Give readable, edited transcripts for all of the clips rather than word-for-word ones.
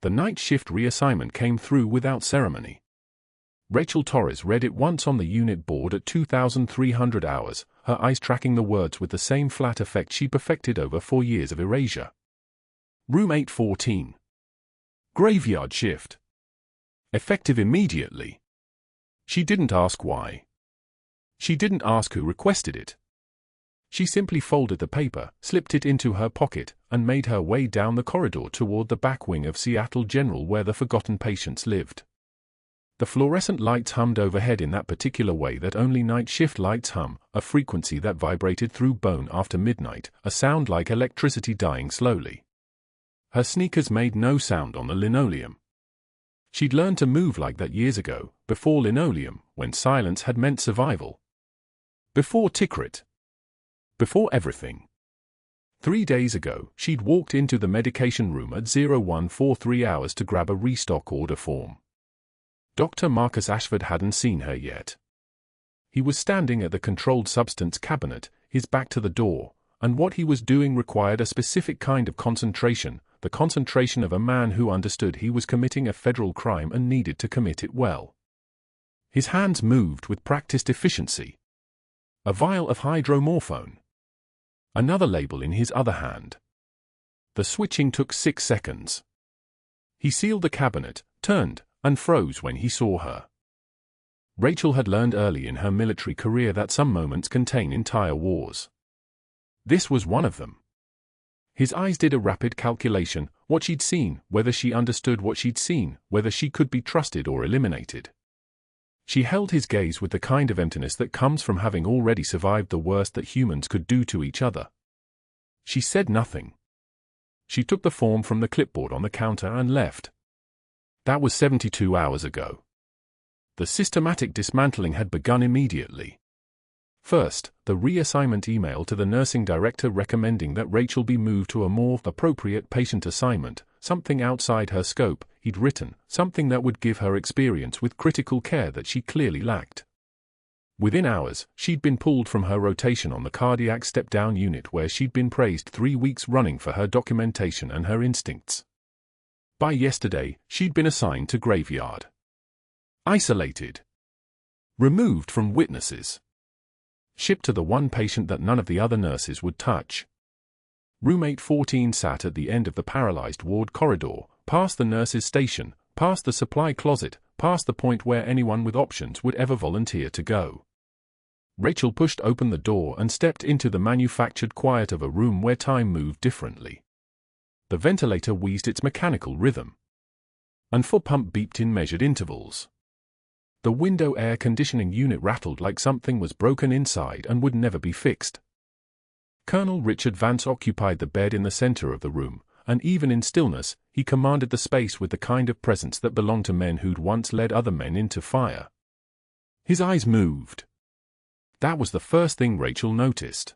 The night shift reassignment came through without ceremony. Rachel Torres read it once on the unit board at 2,300 hours, her eyes tracking the words with the same flat effect she perfected over 4 years of erasure. Room 814. Graveyard shift. Effective immediately. She didn't ask why. She didn't ask who requested it. She simply folded the paper, slipped it into her pocket, and made her way down the corridor toward the back wing of Seattle General where the forgotten patients lived. The fluorescent lights hummed overhead in that particular way that only night shift lights hum, a frequency that vibrated through bone after midnight, a sound like electricity dying slowly. Her sneakers made no sound on the linoleum. She'd learned to move like that years ago, before linoleum, when silence had meant survival. Before Tikrit. Before everything. 3 days ago, she'd walked into the medication room at 0143 hours to grab a restock order form. Dr. Marcus Ashford hadn't seen her yet. He was standing at the controlled substance cabinet, his back to the door, and what he was doing required a specific kind of concentration, the concentration of a man who understood he was committing a federal crime and needed to commit it well. His hands moved with practiced efficiency. A vial of hydromorphone. Another label in his other hand. The switching took 6 seconds. He sealed the cabinet, turned, and froze when he saw her. Rachel had learned early in her military career that some moments contain entire wars. This was one of them. His eyes did a rapid calculation, what she'd seen, whether she understood what she'd seen, whether she could be trusted or eliminated. She held his gaze with the kind of emptiness that comes from having already survived the worst that humans could do to each other. She said nothing. She took the form from the clipboard on the counter and left. That was 72 hours ago. The systematic dismantling had begun immediately. First, the reassignment email to the nursing director recommending that Rachel be moved to a more appropriate patient assignment, something outside her scope, he'd written, something that would give her experience with critical care that she clearly lacked. Within hours, she'd been pulled from her rotation on the cardiac step-down unit where she'd been praised 3 weeks running for her documentation and her instincts. By yesterday, she'd been assigned to graveyard. Isolated. Removed from witnesses. Shipped to the one patient that none of the other nurses would touch. Room 814 sat at the end of the paralyzed ward corridor, past the nurse's station, past the supply closet, past the point where anyone with options would ever volunteer to go. Rachel pushed open the door and stepped into the manufactured quiet of a room where time moved differently. The ventilator wheezed its mechanical rhythm. And the pump beeped in measured intervals. The window air conditioning unit rattled like something was broken inside and would never be fixed. Colonel Richard Vance occupied the bed in the center of the room, and even in stillness, he commanded the space with the kind of presence that belonged to men who'd once led other men into fire. His eyes moved. That was the first thing Rachel noticed.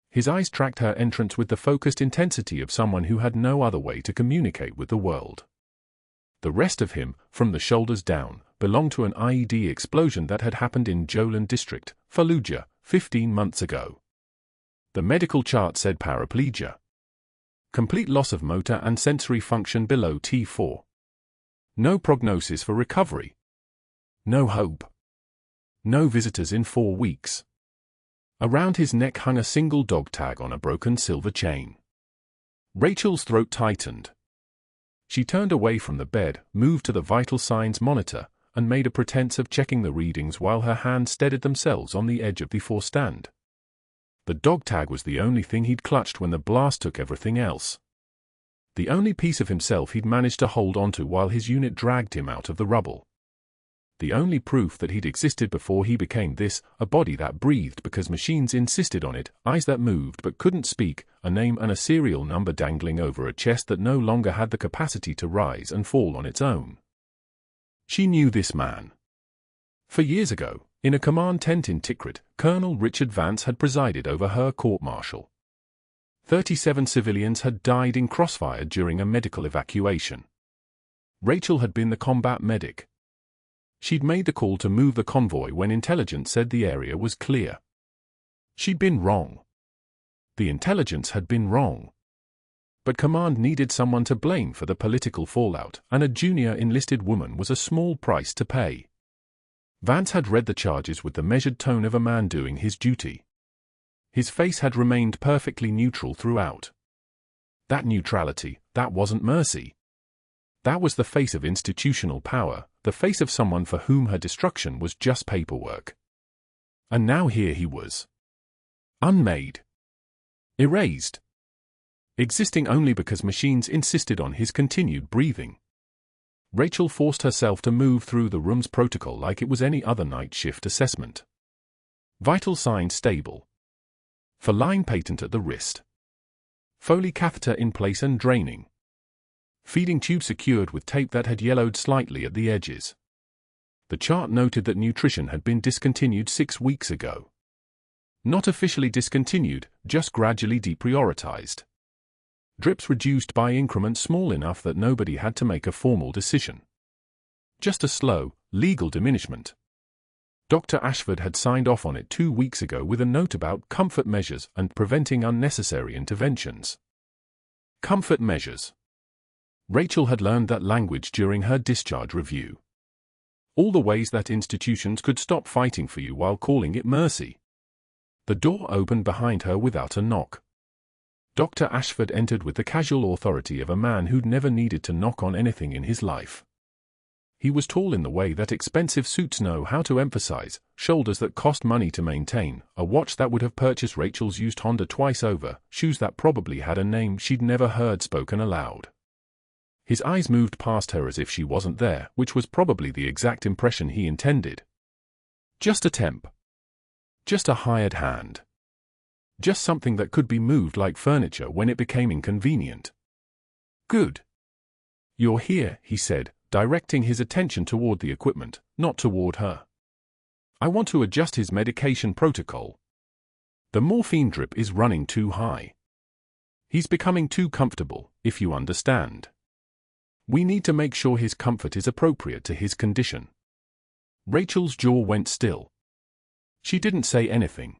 His eyes tracked her entrance with the focused intensity of someone who had no other way to communicate with the world. The rest of him, from the shoulders down, belonged to an IED explosion that had happened in Jolan District, Fallujah, 15 months ago. The medical chart said paraplegia. Complete loss of motor and sensory function below T4. No prognosis for recovery. No hope. No visitors in 4 weeks. Around his neck hung a single dog tag on a broken silver chain. Rachel's throat tightened. She turned away from the bed, moved to the vital signs monitor, and made a pretense of checking the readings while her hands steadied themselves on the edge of the forestand. The dog tag was the only thing he'd clutched when the blast took everything else. The only piece of himself he'd managed to hold onto while his unit dragged him out of the rubble. The only proof that he'd existed before he became this, a body that breathed because machines insisted on it, eyes that moved but couldn't speak, a name and a serial number dangling over a chest that no longer had the capacity to rise and fall on its own. She knew this man. For years ago, in a command tent in Tikrit, Colonel Richard Vance had presided over her court-martial. 37 civilians had died in crossfire during a medical evacuation. Rachel had been the combat medic. She'd made the call to move the convoy when intelligence said the area was clear. She'd been wrong. The intelligence had been wrong. But command needed someone to blame for the political fallout, and a junior enlisted woman was a small price to pay. Vance had read the charges with the measured tone of a man doing his duty. His face had remained perfectly neutral throughout. That neutrality, that wasn't mercy. That was the face of institutional power, the face of someone for whom her destruction was just paperwork. And now here he was. Unmade. Erased. Existing only because machines insisted on his continued breathing. Rachel forced herself to move through the room's protocol like it was any other night shift assessment. Vital signs stable. Feline patent at the wrist. Foley catheter in place and draining. Feeding tube secured with tape that had yellowed slightly at the edges. The chart noted that nutrition had been discontinued 6 weeks ago. Not officially discontinued, just gradually deprioritized. Drips reduced by increments small enough that nobody had to make a formal decision. Just a slow, legal diminishment. Dr. Ashford had signed off on it 2 weeks ago with a note about comfort measures and preventing unnecessary interventions. Comfort measures. Rachel had learned that language during her discharge review. All the ways that institutions could stop fighting for you while calling it mercy. The door opened behind her without a knock. Dr. Ashford entered with the casual authority of a man who'd never needed to knock on anything in his life. He was tall in the way that expensive suits know how to emphasize, shoulders that cost money to maintain, a watch that would have purchased Rachel's used Honda twice over, shoes that probably had a name she'd never heard spoken aloud. His eyes moved past her as if she wasn't there, which was probably the exact impression he intended. Just a temp. Just a hired hand. Just something that could be moved like furniture when it became inconvenient. Good. You're here, he said, directing his attention toward the equipment, not toward her. I want to adjust his medication protocol. The morphine drip is running too high. He's becoming too comfortable, if you understand. We need to make sure his comfort is appropriate to his condition. Rachel's jaw went still. She didn't say anything.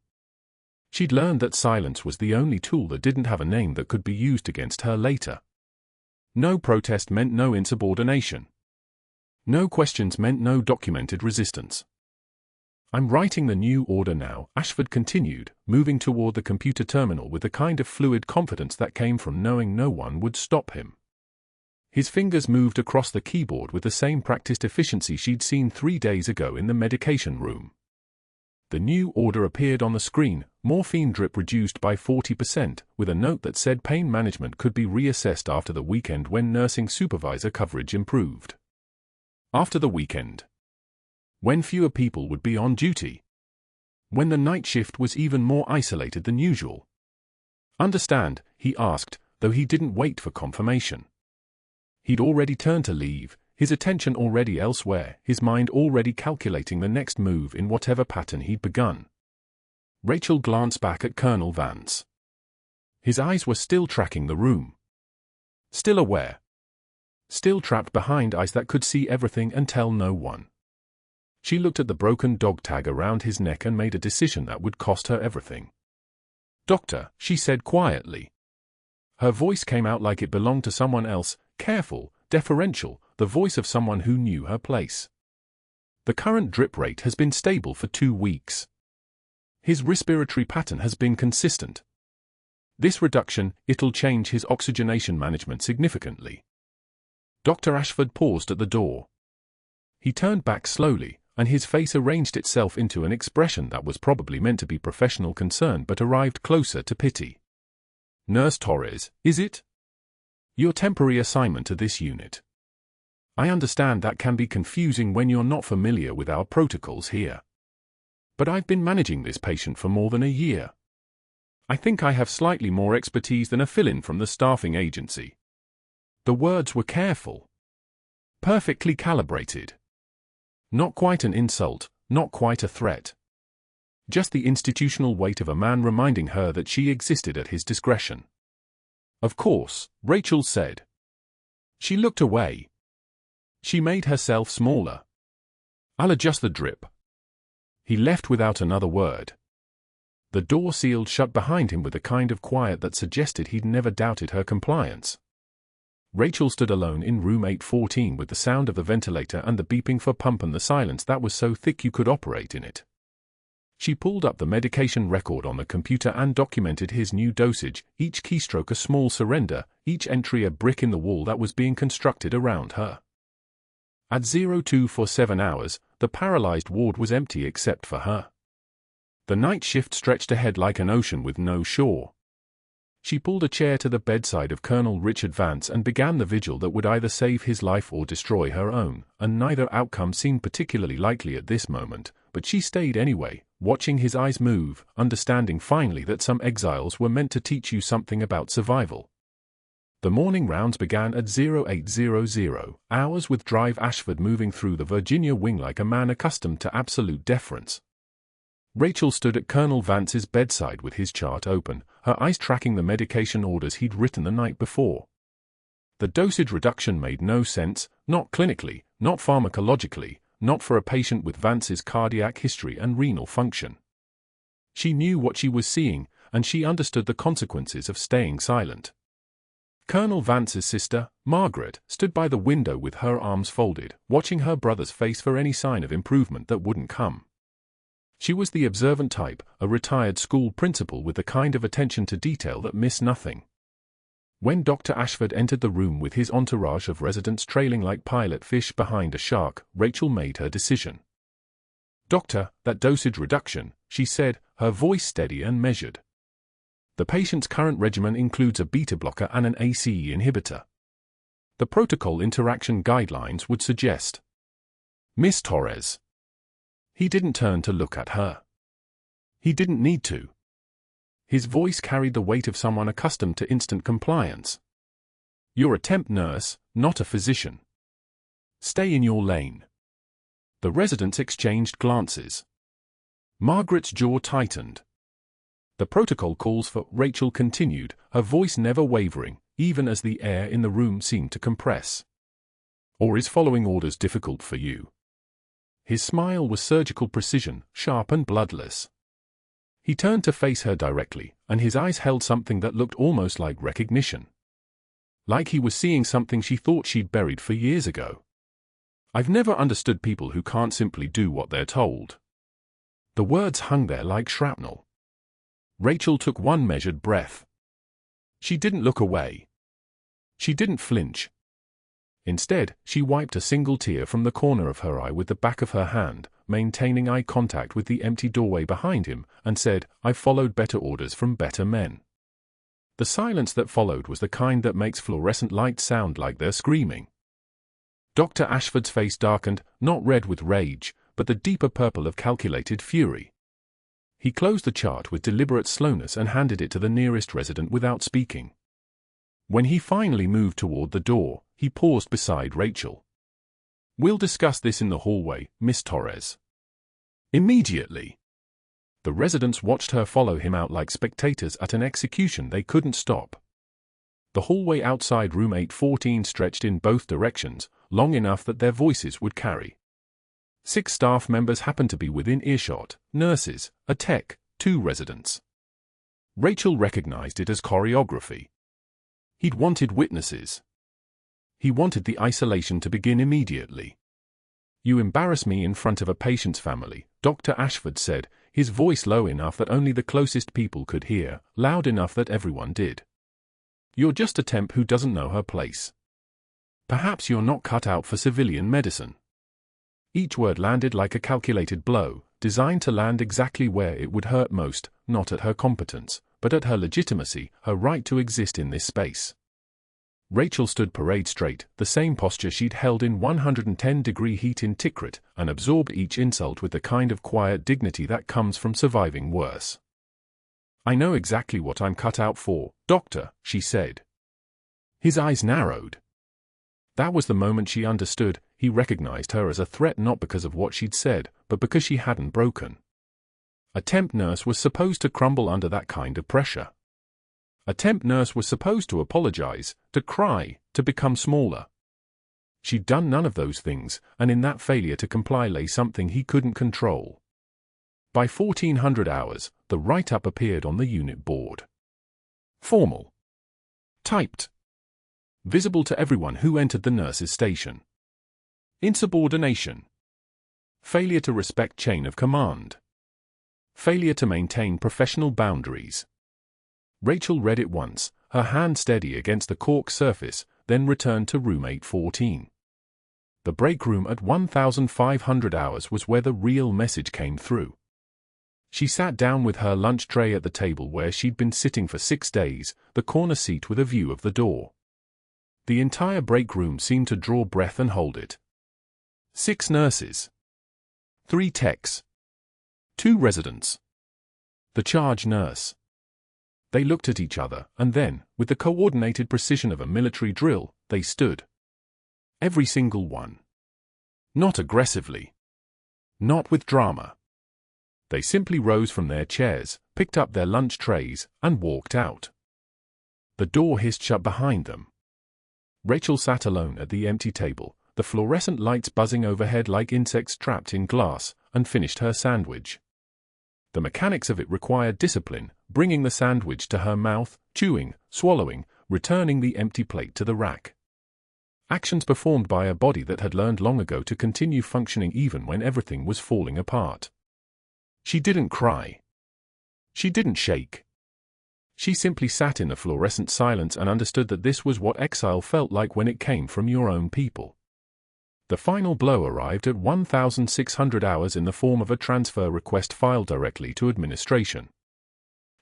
She'd learned that silence was the only tool that didn't have a name that could be used against her later. No protest meant no insubordination. No questions meant no documented resistance. I'm writing the new order now, Ashford continued, moving toward the computer terminal with the kind of fluid confidence that came from knowing no one would stop him. His fingers moved across the keyboard with the same practiced efficiency she'd seen 3 days ago in the medication room. The new order appeared on the screen, morphine drip reduced by 40%, with a note that said pain management could be reassessed after the weekend when nursing supervisor coverage improved. After the weekend. When fewer people would be on duty. When the night shift was even more isolated than usual. Understand, he asked, though he didn't wait for confirmation. He'd already turned to leave, his attention already elsewhere, his mind already calculating the next move in whatever pattern he'd begun. Rachel glanced back at Colonel Vance. His eyes were still tracking the room. Still aware. Still trapped behind eyes that could see everything and tell no one. She looked at the broken dog tag around his neck and made a decision that would cost her everything. "Doctor," she said quietly. Her voice came out like it belonged to someone else, careful, deferential, the voice of someone who knew her place. The current drip rate has been stable for 2 weeks. His respiratory pattern has been consistent. This reduction, it'll change his oxygenation management significantly. Dr. Ashford paused at the door. He turned back slowly, and his face arranged itself into an expression that was probably meant to be professional concern but arrived closer to pity. "Nurse Torres, is it? Your temporary assignment to this unit. I understand that can be confusing when you're not familiar with our protocols here. But I've been managing this patient for more than a year. I think I have slightly more expertise than a fill-in from the staffing agency." The words were careful. Perfectly calibrated. Not quite an insult, not quite a threat. Just the institutional weight of a man reminding her that she existed at his discretion. "Of course," Rachel said. She looked away. She made herself smaller. "I'll adjust the drip." He left without another word. The door sealed shut behind him with a kind of quiet that suggested he'd never doubted her compliance. Rachel stood alone in room 814 with the sound of the ventilator and the beeping for pump and the silence that was so thick you could operate in it. She pulled up the medication record on the computer and documented his new dosage, each keystroke a small surrender, each entry a brick in the wall that was being constructed around her. At 0247 hours, the paralyzed ward was empty except for her. The night shift stretched ahead like an ocean with no shore. She pulled a chair to the bedside of Colonel Richard Vance and began the vigil that would either save his life or destroy her own, and neither outcome seemed particularly likely at this moment, but she stayed anyway, watching his eyes move, understanding finally that some exiles were meant to teach you something about survival. The morning rounds began at 0800 hours with Drive Ashford moving through the Virginia wing like a man accustomed to absolute deference. Rachel stood at Colonel Vance's bedside with his chart open, her eyes tracking the medication orders he'd written the night before. The dosage reduction made no sense, not clinically, not pharmacologically, not for a patient with Vance's cardiac history and renal function. She knew what she was seeing, and she understood the consequences of staying silent. Colonel Vance's sister, Margaret, stood by the window with her arms folded, watching her brother's face for any sign of improvement that wouldn't come. She was the observant type, a retired school principal with the kind of attention to detail that missed nothing. When Dr. Ashford entered the room with his entourage of residents trailing like pilot fish behind a shark, Rachel made her decision. "Doctor, that dosage reduction," she said, her voice steady and measured. "The patient's current regimen includes a beta blocker and an ACE inhibitor. The protocol interaction guidelines would suggest." "Miss Torres." He didn't turn to look at her. He didn't need to. His voice carried the weight of someone accustomed to instant compliance. "You're a temp nurse, not a physician. Stay in your lane." The residents exchanged glances. Margaret's jaw tightened. "The protocol calls for," Rachel continued, her voice never wavering, even as the air in the room seemed to compress. "Or is following orders difficult for you?" His smile was surgical precision, sharp and bloodless. He turned to face her directly, and his eyes held something that looked almost like recognition. Like he was seeing something she thought she'd buried for years ago. "I've never understood people who can't simply do what they're told." The words hung there like shrapnel. Rachel took one measured breath. She didn't look away. She didn't flinch. Instead, she wiped a single tear from the corner of her eye with the back of her hand, maintaining eye contact with the empty doorway behind him, and said, "I've followed better orders from better men." The silence that followed was the kind that makes fluorescent lights sound like they're screaming. Dr. Ashford's face darkened, not red with rage, but the deeper purple of calculated fury. He closed the chart with deliberate slowness and handed it to the nearest resident without speaking. When he finally moved toward the door, he paused beside Rachel. "We'll discuss this in the hallway, Miss Torres." Immediately. The residents watched her follow him out like spectators at an execution they couldn't stop. The hallway outside room 814 stretched in both directions, long enough that their voices would carry. 6 staff members happened to be within earshot: nurses, a tech, 2 residents. Rachel recognized it as choreography. He'd wanted witnesses. He wanted the isolation to begin immediately. "You embarrass me in front of a patient's family," Dr. Ashford said, his voice low enough that only the closest people could hear, loud enough that everyone did. "You're just a temp who doesn't know her place. Perhaps you're not cut out for civilian medicine." Each word landed like a calculated blow, designed to land exactly where it would hurt most, not at her competence, but at her legitimacy, her right to exist in this space. Rachel stood parade straight, the same posture she'd held in 110-degree heat in Tikrit, and absorbed each insult with the kind of quiet dignity that comes from surviving worse. "I know exactly what I'm cut out for, Doctor," she said. His eyes narrowed. That was the moment she understood. He recognized her as a threat not because of what she'd said, but because she hadn't broken. A temp nurse was supposed to crumble under that kind of pressure. A temp nurse was supposed to apologize, to cry, to become smaller. She'd done none of those things, and in that failure to comply lay something he couldn't control. By 1400 hours, the write-up appeared on the unit board. Formal. Typed. Visible to everyone who entered the nurse's station. Insubordination. Failure to respect chain of command. Failure to maintain professional boundaries. Rachel read it once, her hand steady against the cork surface, then returned to room 814. The break room at 1500 hours was where the real message came through. She sat down with her lunch tray at the table where she'd been sitting for 6 days, the corner seat with a view of the door. The entire break room seemed to draw breath and hold it. 6 nurses. 3 techs. 2 residents. The charge nurse. They looked at each other, and then, with the coordinated precision of a military drill, they stood. Every single one. Not aggressively. Not with drama. They simply rose from their chairs, picked up their lunch trays, and walked out. The door hissed shut behind them. Rachel sat alone at the empty table, the fluorescent lights buzzing overhead like insects trapped in glass, and finished her sandwich. The mechanics of it required discipline, bringing the sandwich to her mouth, chewing, swallowing, returning the empty plate to the rack. Actions performed by a body that had learned long ago to continue functioning even when everything was falling apart. She didn't cry. She didn't shake. She simply sat in the fluorescent silence and understood that this was what exile felt like when it came from your own people. The final blow arrived at 1600 hours in the form of a transfer request filed directly to administration.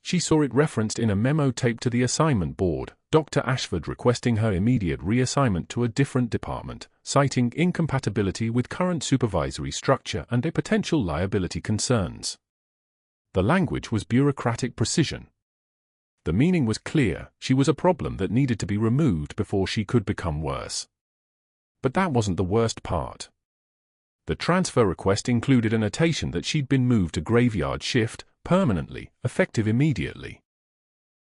She saw it referenced in a memo taped to the assignment board, Dr. Ashford requesting her immediate reassignment to a different department, citing incompatibility with current supervisory structure and a potential liability concerns. The language was bureaucratic precision. The meaning was clear: she was a problem that needed to be removed before she could become worse. But that wasn't the worst part. The transfer request included a notation that she'd been moved to graveyard shift, permanently, effective immediately.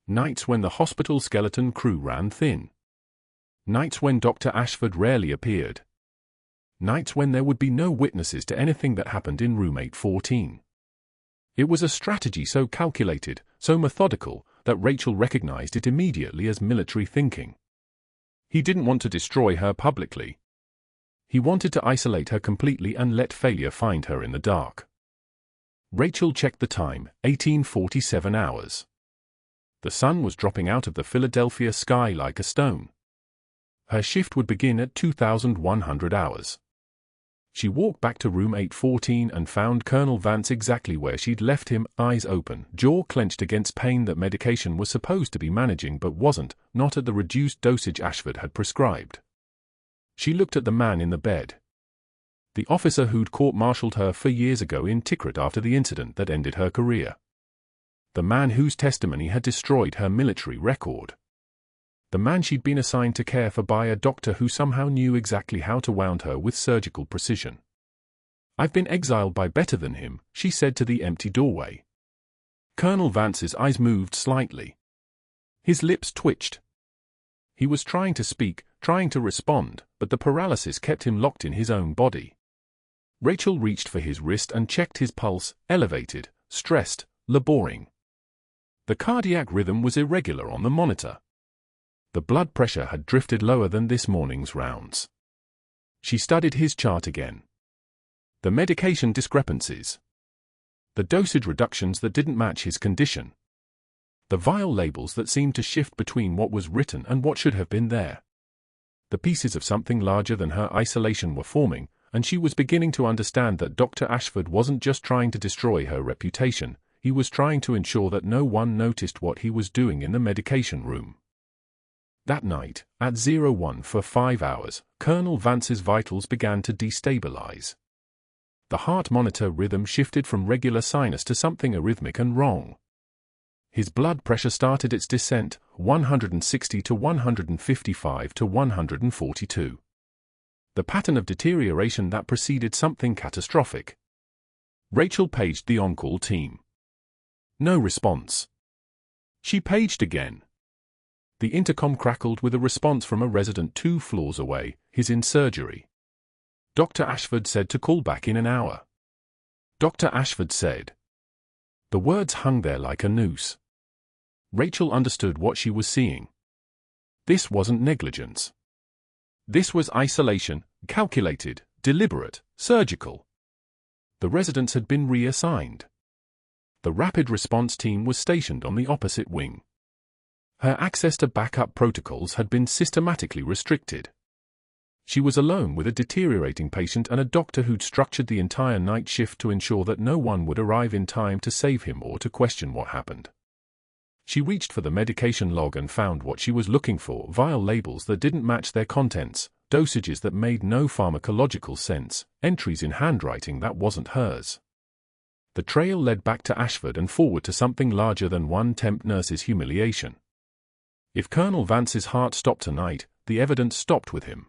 Nights when the hospital skeleton crew ran thin. Nights when Dr. Ashford rarely appeared. Nights when there would be no witnesses to anything that happened in room 814. It was a strategy so calculated, so methodical, that Rachel recognized it immediately as military thinking. He didn't want to destroy her publicly. He wanted to isolate her completely and let failure find her in the dark. Rachel checked the time, 1847 hours. The sun was dropping out of the Philadelphia sky like a stone. Her shift would begin at 2100 hours. She walked back to room 814 and found Colonel Vance exactly where she'd left him, eyes open, jaw clenched against pain that medication was supposed to be managing but wasn't, not at the reduced dosage Ashford had prescribed. She looked at the man in the bed. The officer who'd court-martialed her 4 years ago in Tikrit after the incident that ended her career. The man whose testimony had destroyed her military record. The man she'd been assigned to care for by a doctor who somehow knew exactly how to wound her with surgical precision. "I've been exiled by better than him," she said to the empty doorway. Colonel Vance's eyes moved slightly. His lips twitched. He was trying to speak, trying to respond, but the paralysis kept him locked in his own body. Rachel reached for his wrist and checked his pulse, elevated, stressed, laboring. The cardiac rhythm was irregular on the monitor. The blood pressure had drifted lower than this morning's rounds. She studied his chart again. The medication discrepancies. The dosage reductions that didn't match his condition. The vial labels that seemed to shift between what was written and what should have been there. The pieces of something larger than her isolation were forming, and she was beginning to understand that Dr. Ashford wasn't just trying to destroy her reputation, he was trying to ensure that no one noticed what he was doing in the medication room. That night, at 01 for 5 hours, Colonel Vance's vitals began to destabilize. The heart monitor rhythm shifted from regular sinus to something arrhythmic and wrong. His blood pressure started its descent, 160 to 155 to 142. The pattern of deterioration that preceded something catastrophic. Rachel paged the on-call team. No response. She paged again. The intercom crackled with a response from a resident 2 floors away, his in surgery. Dr. Ashford said to call back in an hour. Dr. Ashford said. The words hung there like a noose. Rachel understood what she was seeing. This wasn't negligence. This was isolation, calculated, deliberate, surgical. The residents had been reassigned. The rapid response team was stationed on the opposite wing. Her access to backup protocols had been systematically restricted. She was alone with a deteriorating patient and a doctor who'd structured the entire night shift to ensure that no one would arrive in time to save him or to question what happened. She reached for the medication log and found what she was looking for: vial labels that didn't match their contents, dosages that made no pharmacological sense, entries in handwriting that wasn't hers. The trail led back to Ashford and forward to something larger than one temp nurse's humiliation. If Colonel Vance's heart stopped tonight, the evidence stopped with him.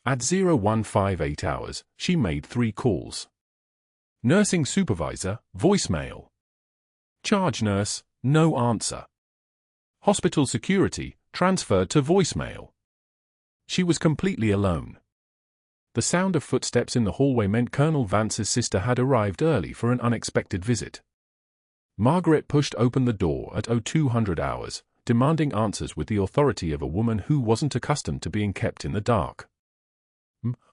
At 0158 hours, she made 3 calls. Nursing supervisor, voicemail. Charge nurse, no answer. Hospital security, transferred to voicemail. She was completely alone. The sound of footsteps in the hallway meant Colonel Vance's sister had arrived early for an unexpected visit. Margaret pushed open the door at 0200 hours, demanding answers with the authority of a woman who wasn't accustomed to being kept in the dark.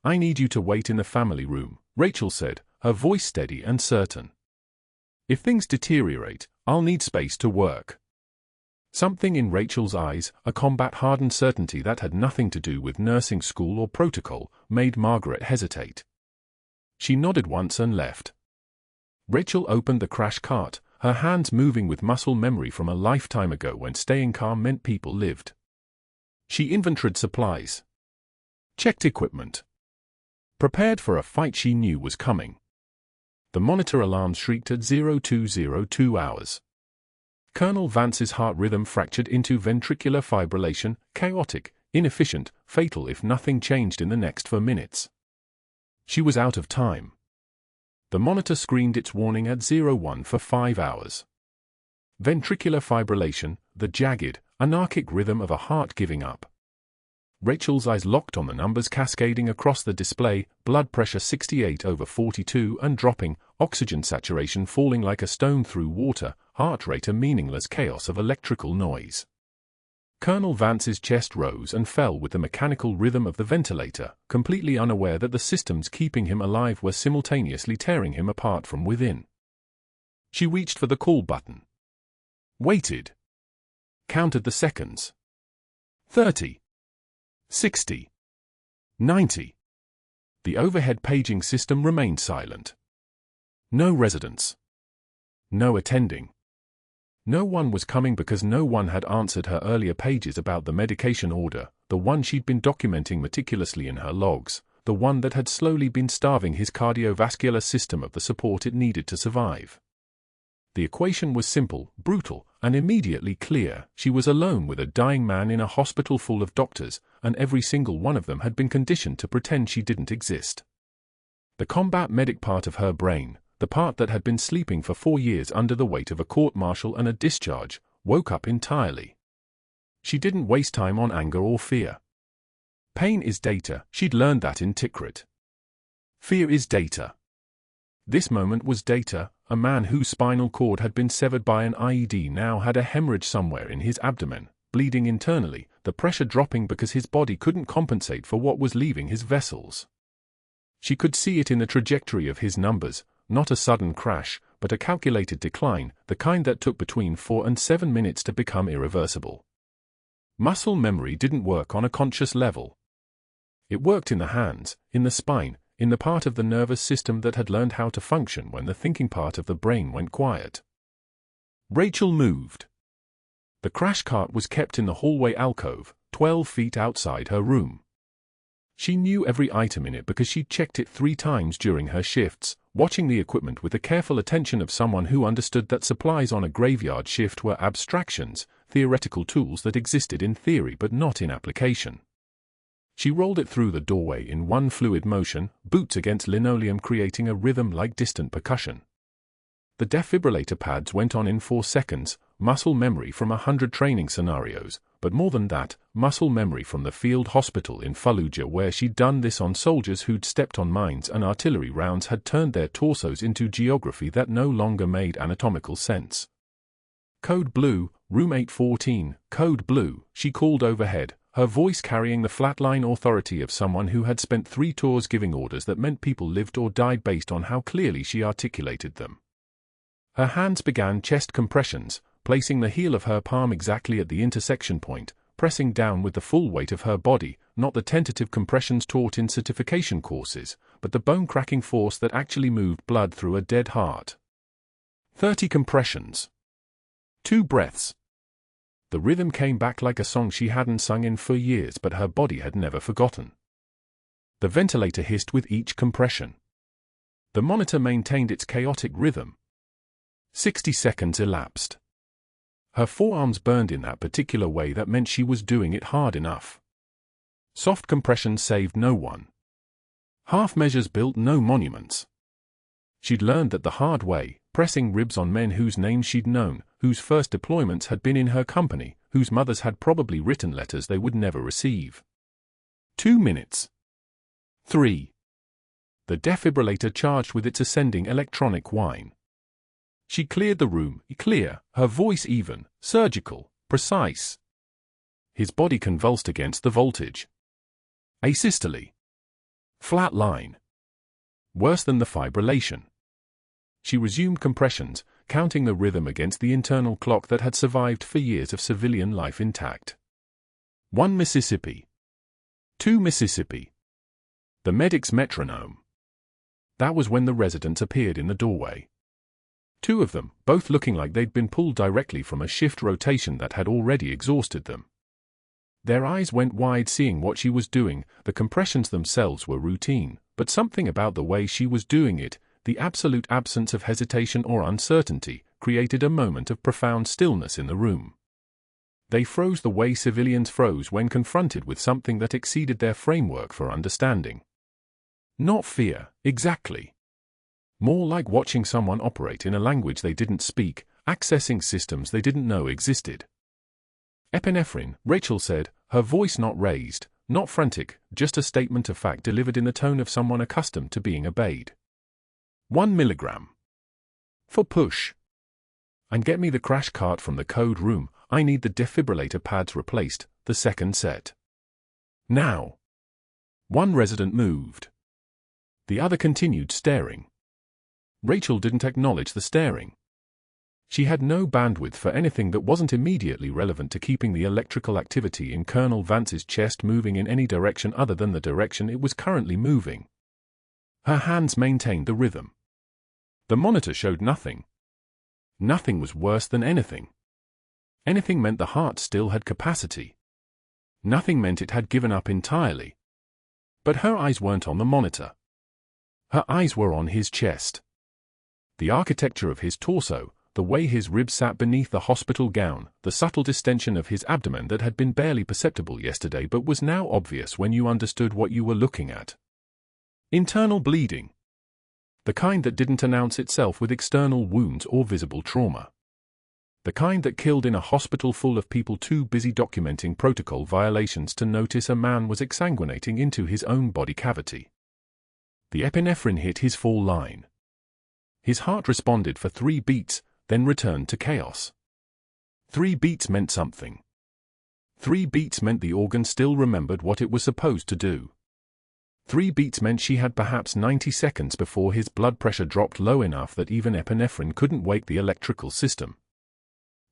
"I need you to wait in the family room," Rachel said, her voice steady and certain. "If things deteriorate, I'll need space to work." Something in Rachel's eyes, a combat-hardened certainty that had nothing to do with nursing school or protocol, made Margaret hesitate. She nodded once and left. Rachel opened the crash cart, her hands moving with muscle memory from a lifetime ago when staying calm meant people lived. She inventoried supplies. Checked equipment. Prepared for a fight she knew was coming. The monitor alarm shrieked at 0202 hours. Colonel Vance's heart rhythm fractured into ventricular fibrillation, chaotic, inefficient, fatal if nothing changed in the next 4 minutes. She was out of time. The monitor screened its warning at 0145 hours. Ventricular fibrillation, the jagged, anarchic rhythm of a heart giving up. Rachel's eyes locked on the numbers cascading across the display: blood pressure 68/42 and dropping, oxygen saturation falling like a stone through water, heart rate a meaningless chaos of electrical noise. Colonel Vance's chest rose and fell with the mechanical rhythm of the ventilator, completely unaware that the systems keeping him alive were simultaneously tearing him apart from within. She reached for the call button. Waited. Counted the seconds. 30. 60. 90. The overhead paging system remained silent. No residents. No attending. No one was coming because no one had answered her earlier pages about the medication order, the one she'd been documenting meticulously in her logs, the one that had slowly been starving his cardiovascular system of the support it needed to survive. The equation was simple, brutal, and immediately clear. She was alone with a dying man in a hospital full of doctors, and every single one of them had been conditioned to pretend she didn't exist. The combat medic part of her brain, the part that had been sleeping for 4 years under the weight of a court-martial and a discharge, woke up entirely. She didn't waste time on anger or fear. Pain is data, she'd learned that in Tikrit. Fear is data. This moment was data. A man whose spinal cord had been severed by an IED now had a hemorrhage somewhere in his abdomen, bleeding internally, the pressure dropping because his body couldn't compensate for what was leaving his vessels. She could see it in the trajectory of his numbers, not a sudden crash, but a calculated decline, the kind that took between 4 and 7 minutes to become irreversible. Muscle memory didn't work on a conscious level. It worked in the hands, in the spine, in the part of the nervous system that had learned how to function when the thinking part of the brain went quiet. Rachel moved. The crash cart was kept in the hallway alcove, 12 feet outside her room. She knew every item in it because she'd checked it 3 times during her shifts, watching the equipment with the careful attention of someone who understood that supplies on a graveyard shift were abstractions, theoretical tools that existed in theory but not in application. She rolled it through the doorway in one fluid motion, boots against linoleum creating a rhythm like distant percussion. The defibrillator pads went on in 4 seconds, muscle memory from 100 training scenarios, but more than that, muscle memory from the field hospital in Fallujah where she'd done this on soldiers who'd stepped on mines and artillery rounds had turned their torsos into geography that no longer made anatomical sense. "Code Blue, Room 814, Code Blue," she called overhead, her voice carrying the flatline authority of someone who had spent 3 tours giving orders that meant people lived or died based on how clearly she articulated them. Her hands began chest compressions, placing the heel of her palm exactly at the intersection point, pressing down with the full weight of her body, not the tentative compressions taught in certification courses, but the bone-cracking force that actually moved blood through a dead heart. 30 compressions. 2 breaths. The rhythm came back like a song she hadn't sung in for years but her body had never forgotten. The ventilator hissed with each compression. The monitor maintained its chaotic rhythm. 60 seconds elapsed. Her forearms burned in that particular way that meant she was doing it hard enough. Soft compressions saved no one. Half measures built no monuments. She'd learned that the hard way, pressing ribs on men whose names she'd known, whose first deployments had been in her company, whose mothers had probably written letters they would never receive. 2 minutes. 3. The defibrillator charged with its ascending electronic whine. She cleared the room, clear, her voice even, surgical, precise. His body convulsed against the voltage. Asystole. Flat line. Worse than the fibrillation. She resumed compressions, counting the rhythm against the internal clock that had survived for years of civilian life intact. 1 Mississippi. 2 Mississippi. The medic's metronome. That was when the residents appeared in the doorway. 2 of them, both looking like they'd been pulled directly from a shift rotation that had already exhausted them. Their eyes went wide seeing what she was doing. The compressions themselves were routine, but something about the way she was doing it, the absolute absence of hesitation or uncertainty, created a moment of profound stillness in the room. They froze the way civilians froze when confronted with something that exceeded their framework for understanding. Not fear, exactly. More like watching someone operate in a language they didn't speak, accessing systems they didn't know existed. "Epinephrine," Rachel said, her voice not raised, not frantic, just a statement of fact delivered in the tone of someone accustomed to being obeyed. 1 milligram. For push. And get me the crash cart from the code room, I need the defibrillator pads replaced, the second set. Now. One resident moved. The other continued staring. Rachel didn't acknowledge the staring. She had no bandwidth for anything that wasn't immediately relevant to keeping the electrical activity in Colonel Vance's chest moving in any direction other than the direction it was currently moving. Her hands maintained the rhythm. The monitor showed nothing. Nothing was worse than anything. Anything meant the heart still had capacity. Nothing meant it had given up entirely. But her eyes weren't on the monitor. Her eyes were on his chest. The architecture of his torso, the way his ribs sat beneath the hospital gown, the subtle distension of his abdomen that had been barely perceptible yesterday but was now obvious when you understood what you were looking at. Internal bleeding. The kind that didn't announce itself with external wounds or visible trauma. The kind that killed in a hospital full of people too busy documenting protocol violations to notice a man was exsanguinating into his own body cavity. The epinephrine hit his fall line. His heart responded for 3 beats, then returned to chaos. 3 beats meant something. 3 beats meant the organ still remembered what it was supposed to do. 3 beats meant she had perhaps 90 seconds before his blood pressure dropped low enough that even epinephrine couldn't wake the electrical system.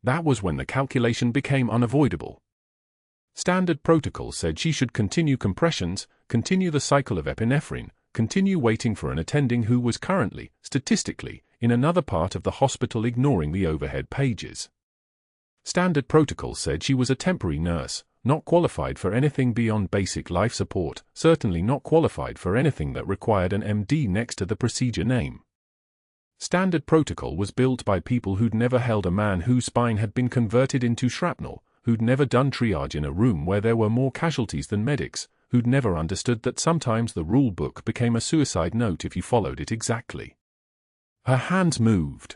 That was when the calculation became unavoidable. Standard protocol said she should continue compressions, continue the cycle of epinephrine, continue waiting for an attending who was currently, statistically, in another part of the hospital ignoring the overhead pages. Standard protocol said she was a temporary nurse, not qualified for anything beyond basic life support, certainly not qualified for anything that required an MD next to the procedure name. Standard protocol was built by people who'd never held a man whose spine had been converted into shrapnel, who'd never done triage in a room where there were more casualties than medics, who'd never understood that sometimes the rule book became a suicide note if you followed it exactly. Her hands moved.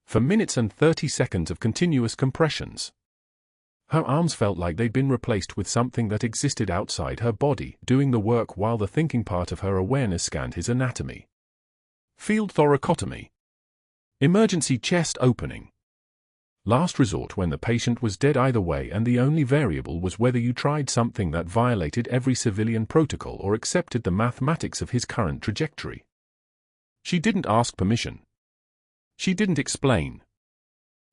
For minutes and 30 seconds of continuous compressions. Her arms felt like they'd been replaced with something that existed outside her body, doing the work while the thinking part of her awareness scanned his anatomy. Field thoracotomy. Emergency chest opening. Last resort when the patient was dead either way and the only variable was whether you tried something that violated every civilian protocol or accepted the mathematics of his current trajectory. She didn't ask permission. She didn't explain.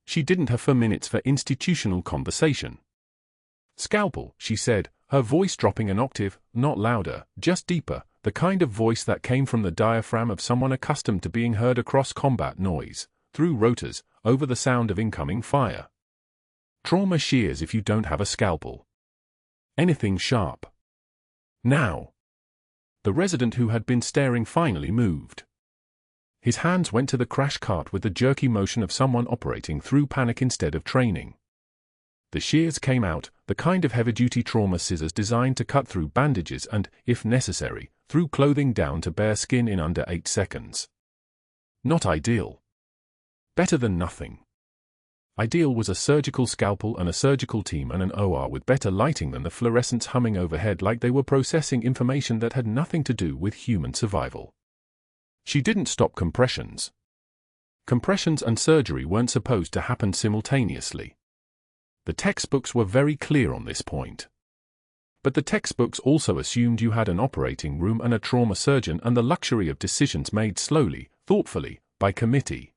She didn't have 4 minutes for institutional conversation. Scalpel, she said, her voice dropping an octave, not louder, just deeper, the kind of voice that came from the diaphragm of someone accustomed to being heard across combat noise, through rotors, over the sound of incoming fire. Trauma shears if you don't have a scalpel. Anything sharp. Now. The resident who had been staring finally moved. His hands went to the crash cart with the jerky motion of someone operating through panic instead of training. The shears came out, the kind of heavy-duty trauma scissors designed to cut through bandages and, if necessary, through clothing down to bare skin in under 8 seconds. Not ideal. Better than nothing. Ideal was a surgical scalpel and a surgical team and an OR with better lighting than the fluorescents humming overhead like they were processing information that had nothing to do with human survival. She didn't stop compressions. Compressions and surgery weren't supposed to happen simultaneously. The textbooks were very clear on this point. But the textbooks also assumed you had an operating room and a trauma surgeon and the luxury of decisions made slowly, thoughtfully, by committee.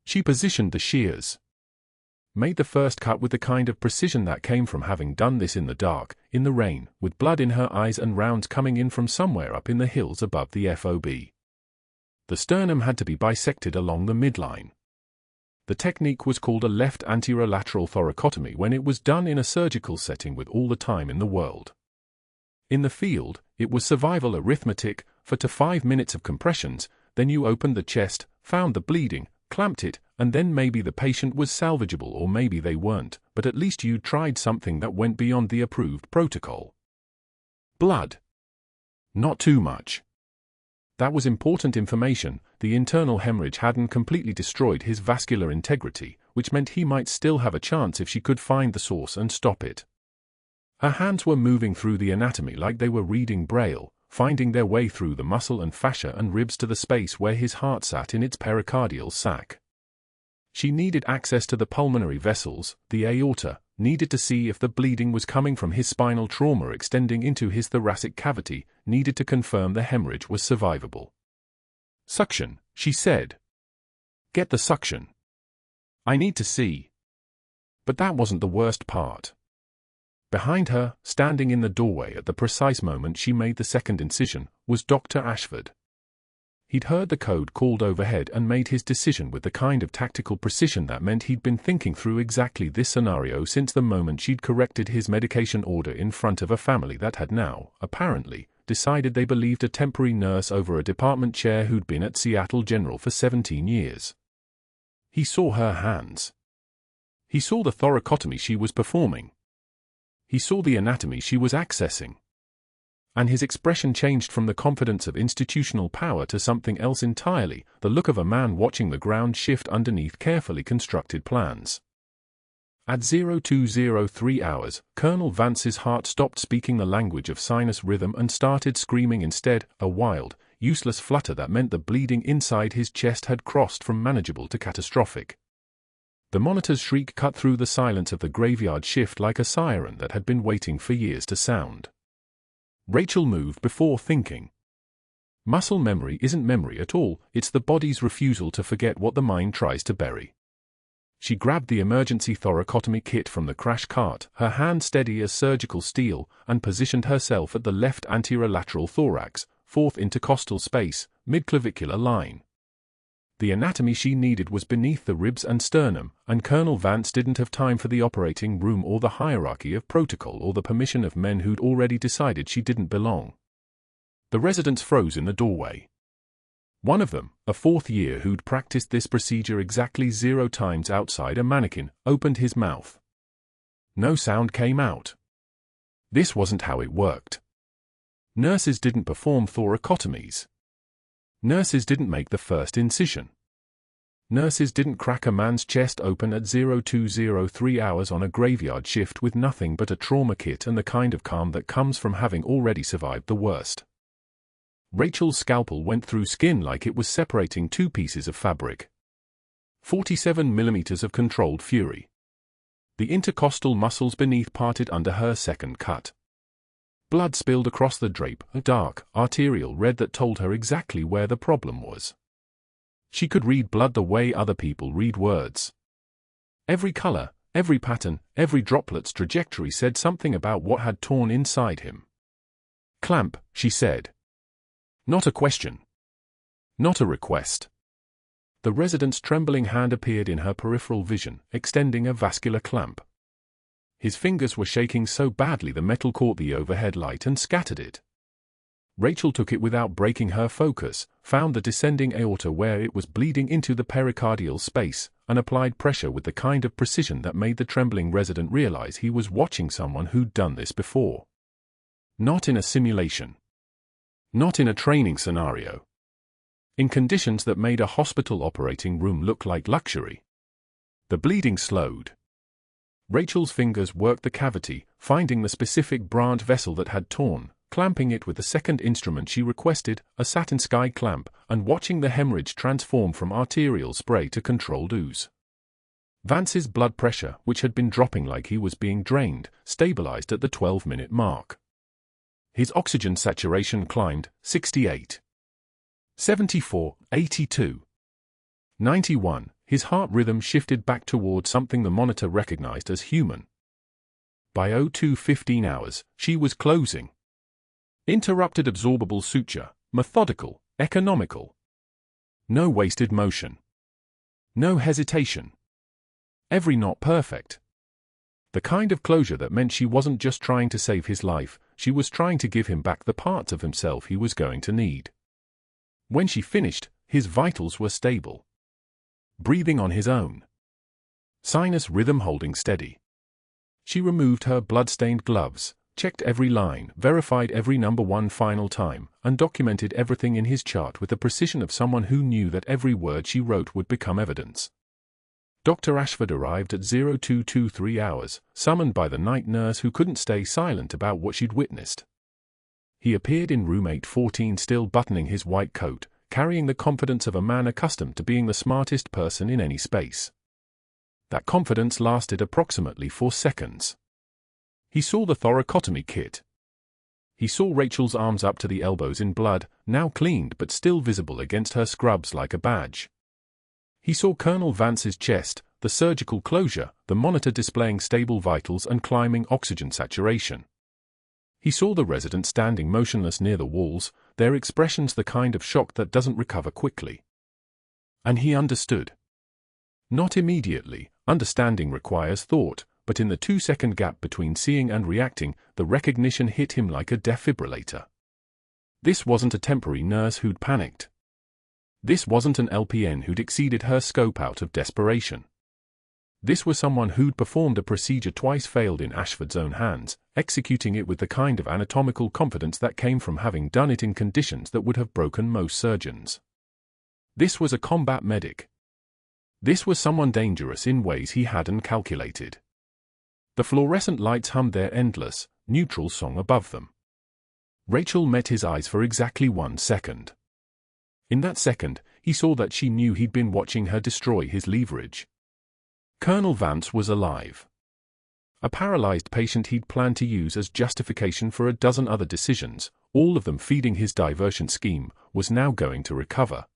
She positioned the shears. Made the first cut with the kind of precision that came from having done this in the dark, in the rain, with blood in her eyes and rounds coming in from somewhere up in the hills above the FOB. The sternum had to be bisected along the midline. The technique was called a left anterior lateral thoracotomy when it was done in a surgical setting with all the time in the world. In the field, it was survival arithmetic, 4 to 5 minutes of compressions, then you opened the chest, found the bleeding, clamped it, and then maybe the patient was salvageable or maybe they weren't, but at least you tried something that went beyond the approved protocol. Blood. Not too much. That was important information. The internal hemorrhage hadn't completely destroyed his vascular integrity, which meant he might still have a chance if she could find the source and stop it. Her hands were moving through the anatomy like they were reading Braille, finding their way through the muscle and fascia and ribs to the space where his heart sat in its pericardial sac. She needed access to the pulmonary vessels, the aorta, needed to see if the bleeding was coming from his spinal trauma extending into his thoracic cavity, needed to confirm the hemorrhage was survivable. Suction, she said. Get the suction. I need to see. But that wasn't the worst part. Behind her, standing in the doorway at the precise moment she made the second incision, was Dr. Ashford. He'd heard the code called overhead and made his decision with the kind of tactical precision that meant he'd been thinking through exactly this scenario since the moment she'd corrected his medication order in front of a family that had now, apparently, decided they believed a temporary nurse over a department chair who'd been at Seattle General for 17 years. He saw her hands. He saw the thoracotomy she was performing. He saw the anatomy she was accessing. And his expression changed from the confidence of institutional power to something else entirely, the look of a man watching the ground shift underneath carefully constructed plans. At 0203 hours, Colonel Vance's heart stopped speaking the language of sinus rhythm and started screaming instead, a wild, useless flutter that meant the bleeding inside his chest had crossed from manageable to catastrophic. The monitor's shriek cut through the silence of the graveyard shift like a siren that had been waiting for years to sound. Rachel moved before thinking. Muscle memory isn't memory at all, it's the body's refusal to forget what the mind tries to bury. She grabbed the emergency thoracotomy kit from the crash cart, her hand steady as surgical steel, and positioned herself at the left anterior lateral thorax, 4th intercostal space, midclavicular line. The anatomy she needed was beneath the ribs and sternum, and Colonel Vance didn't have time for the operating room or the hierarchy of protocol or the permission of men who'd already decided she didn't belong. The residents froze in the doorway. One of them, a 4th year who'd practiced this procedure exactly 0 times outside a mannequin, opened his mouth. No sound came out. This wasn't how it worked. Nurses didn't perform thoracotomies. Nurses didn't make the first incision. Nurses didn't crack a man's chest open at 0203 hours on a graveyard shift with nothing but a trauma kit and the kind of calm that comes from having already survived the worst. Rachel's scalpel went through skin like it was separating two pieces of fabric. 47 millimeters of controlled fury. The intercostal muscles beneath parted under her second cut. Blood spilled across the drape, a dark, arterial red that told her exactly where the problem was. She could read blood the way other people read words. Every color, every pattern, every droplet's trajectory said something about what had torn inside him. "Clamp," she said. Not a question. Not a request. The resident's trembling hand appeared in her peripheral vision, extending a vascular clamp. His fingers were shaking so badly the metal caught the overhead light and scattered it. Rachel took it without breaking her focus, found the descending aorta where it was bleeding into the pericardial space, and applied pressure with the kind of precision that made the trembling resident realize he was watching someone who'd done this before. Not in a simulation. Not in a training scenario. In conditions that made a hospital operating room look like luxury. The bleeding slowed. Rachel's fingers worked the cavity, finding the specific branch vessel that had torn, clamping it with the second instrument she requested, a satin sky clamp, and watching the hemorrhage transform from arterial spray to controlled ooze. Vance's blood pressure, which had been dropping like he was being drained, stabilized at the 12-minute mark. His oxygen saturation climbed, 68. 74, 82. 91, his heart rhythm shifted back toward something the monitor recognized as human. By 02:15 hours, she was closing. Interrupted absorbable suture, methodical, economical. No wasted motion. No hesitation. Every knot perfect. The kind of closure that meant she wasn't just trying to save his life, she was trying to give him back the parts of himself he was going to need. When she finished, his vitals were stable. Breathing on his own. Sinus rhythm holding steady. She removed her blood-stained gloves, checked every line, verified every number one final time, and documented everything in his chart with the precision of someone who knew that every word she wrote would become evidence. Dr. Ashford arrived at 0223 hours, summoned by the night nurse who couldn't stay silent about what she'd witnessed. He appeared in room 814 still buttoning his white coat, carrying the confidence of a man accustomed to being the smartest person in any space. That confidence lasted approximately 4 seconds. He saw the thoracotomy kit. He saw Rachel's arms up to the elbows in blood, now cleaned but still visible against her scrubs like a badge. He saw Colonel Vance's chest, the surgical closure, the monitor displaying stable vitals and climbing oxygen saturation. He saw the resident standing motionless near the walls, their expressions the kind of shock that doesn't recover quickly. And he understood. Not immediately, understanding requires thought, but in the 2-second gap between seeing and reacting, the recognition hit him like a defibrillator. This wasn't a temporary nurse who'd panicked. This wasn't an LPN who'd exceeded her scope out of desperation. This was someone who'd performed a procedure twice failed in Ashford's own hands, executing it with the kind of anatomical confidence that came from having done it in conditions that would have broken most surgeons. This was a combat medic. This was someone dangerous in ways he hadn't calculated. The fluorescent lights hummed their endless, neutral song above them. Rachel met his eyes for exactly 1 second. In that second, he saw that she knew he'd been watching her destroy his leverage. Colonel Vance was alive. A paralyzed patient he'd planned to use as justification for a dozen other decisions, all of them feeding his diversion scheme, was now going to recover.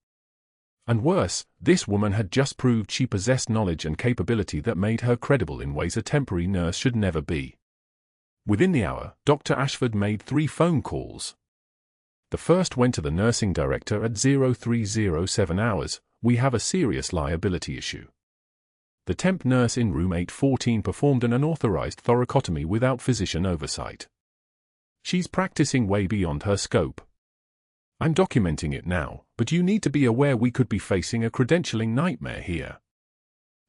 And worse, this woman had just proved she possessed knowledge and capability that made her credible in ways a temporary nurse should never be. Within the hour, Dr. Ashford made 3 phone calls. The first went to the nursing director at 0307 hours. "We have a serious liability issue." The temp nurse in room 814 performed an unauthorized thoracotomy without physician oversight. "She's practicing way beyond her scope. I'm documenting it now, but you need to be aware we could be facing a credentialing nightmare here."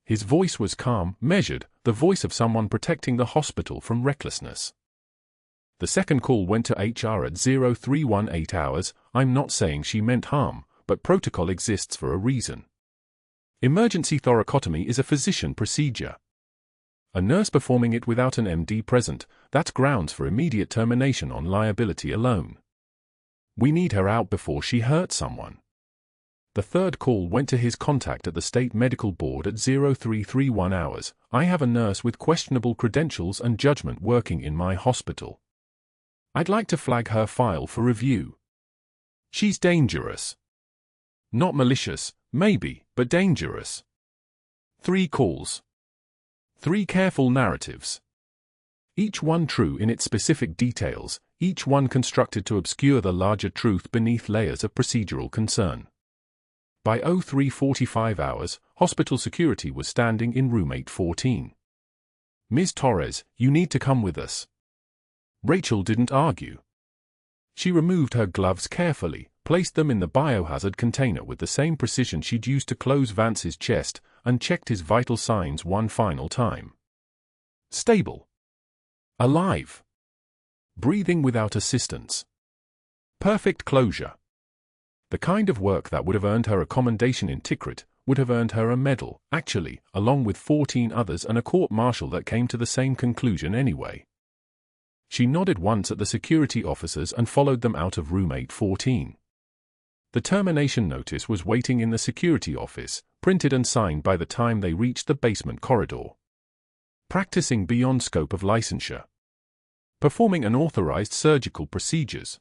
His voice was calm, measured, the voice of someone protecting the hospital from recklessness. The second call went to HR at 0318 hours. "I'm not saying she meant harm, but protocol exists for a reason. Emergency thoracotomy is a physician procedure. A nurse performing it without an MD present, that's grounds for immediate termination on liability alone. We need her out before she hurts someone. The third call went to his contact at the State Medical Board at 0331 hours. I have a nurse with questionable credentials and judgment working in my hospital. I'd like to flag her file for review. She's dangerous. Not malicious, maybe, but dangerous. 3 calls. 3 careful narratives. Each one true in its specific details, each one constructed to obscure the larger truth beneath layers of procedural concern. By 0345 hours, hospital security was standing in room 814. Ms. Torres, you need to come with us. Rachel didn't argue. She removed her gloves carefully, placed them in the biohazard container with the same precision she'd used to close Vance's chest, and checked his vital signs one final time. Stable. Alive. Breathing without assistance. Perfect closure. The kind of work that would have earned her a commendation in Tikrit, would have earned her a medal, actually, along with 14 others and a court-martial that came to the same conclusion anyway. She nodded once at the security officers and followed them out of room 814. The termination notice was waiting in the security office, printed and signed by the time they reached the basement corridor. Practicing beyond scope of licensure. Performing unauthorized surgical procedures.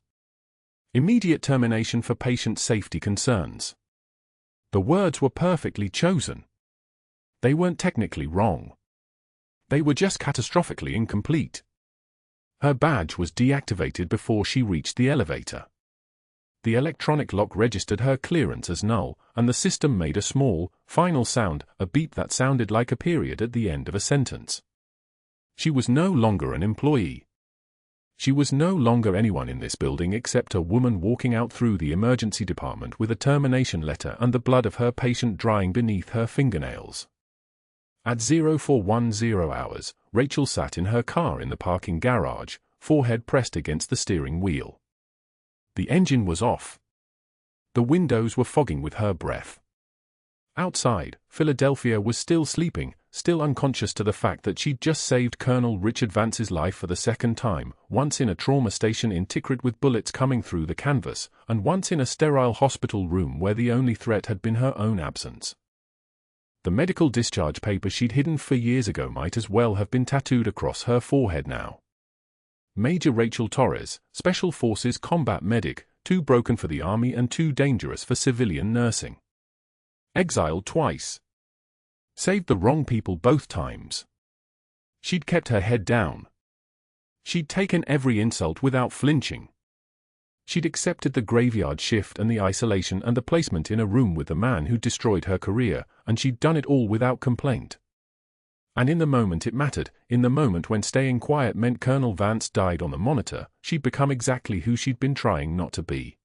Immediate termination for patient safety concerns. The words were perfectly chosen. They weren't technically wrong. They were just catastrophically incomplete. Her badge was deactivated before she reached the elevator. The electronic lock registered her clearance as null, and the system made a small, final sound, a beep that sounded like a period at the end of a sentence. She was no longer an employee. She was no longer anyone in this building except a woman walking out through the emergency department with a termination letter and the blood of her patient drying beneath her fingernails. At 0410 hours, Rachel sat in her car in the parking garage, forehead pressed against the steering wheel. The engine was off. The windows were fogging with her breath. Outside, Philadelphia was still sleeping, still unconscious to the fact that she'd just saved Colonel Richard Vance's life for the second time, once in a trauma station in Tikrit with bullets coming through the canvas, and once in a sterile hospital room where the only threat had been her own absence. The medical discharge paper she'd hidden for years ago might as well have been tattooed across her forehead now. Major Rachel Torres, Special Forces combat medic, too broken for the army and too dangerous for civilian nursing. Exiled twice. Saved the wrong people both times. She'd kept her head down. She'd taken every insult without flinching. She'd accepted the graveyard shift and the isolation and the placement in a room with the man who destroyed her career, and she'd done it all without complaint. And in the moment it mattered, in the moment when staying quiet meant Colonel Vance died on the monitor, she'd become exactly who she'd been trying not to be.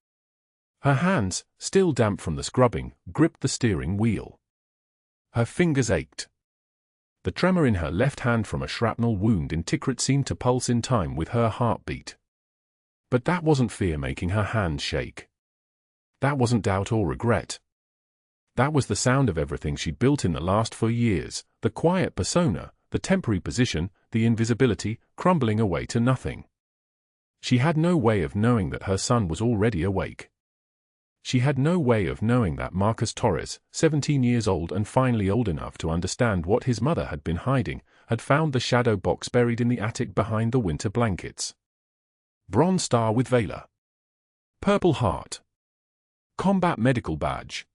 Her hands, still damp from the scrubbing, gripped the steering wheel. Her fingers ached. The tremor in her left hand from a shrapnel wound in Tikrit seemed to pulse in time with her heartbeat. But that wasn't fear making her hands shake. That wasn't doubt or regret. That was the sound of everything she'd built in the last 4 years, the quiet persona, the temporary position, the invisibility, crumbling away to nothing. She had no way of knowing that her son was already awake. She had no way of knowing that Marcus Torres, 17 years old and finally old enough to understand what his mother had been hiding, had found the shadow box buried in the attic behind the winter blankets. Bronze Star with Valor. Purple Heart. Combat Medical Badge.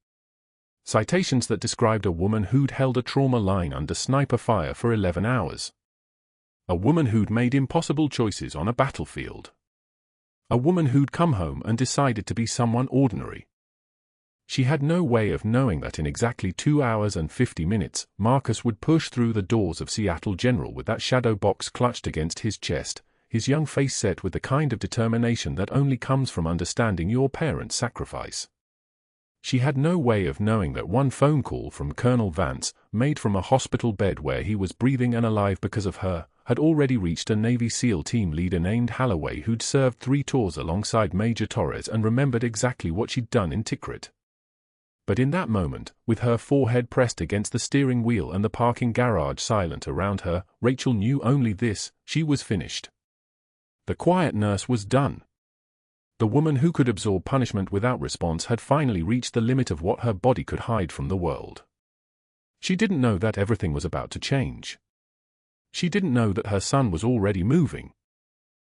Citations that described a woman who'd held a trauma line under sniper fire for 11 hours. A woman who'd made impossible choices on a battlefield. A woman who'd come home and decided to be someone ordinary. She had no way of knowing that in exactly 2 hours and 50 minutes, Marcus would push through the doors of Seattle General with that shadow box clutched against his chest, his young face set with the kind of determination that only comes from understanding your parents' sacrifice. She had no way of knowing that one phone call from Colonel Vance, made from a hospital bed where he was breathing and alive because of her, had already reached a Navy SEAL team leader named Holloway who'd served 3 tours alongside Major Torres and remembered exactly what she'd done in Tikrit. But in that moment, with her forehead pressed against the steering wheel and the parking garage silent around her, Rachel knew only this: she was finished. The quiet nurse was done. The woman who could absorb punishment without response had finally reached the limit of what her body could hide from the world. She didn't know that everything was about to change. She didn't know that her son was already moving.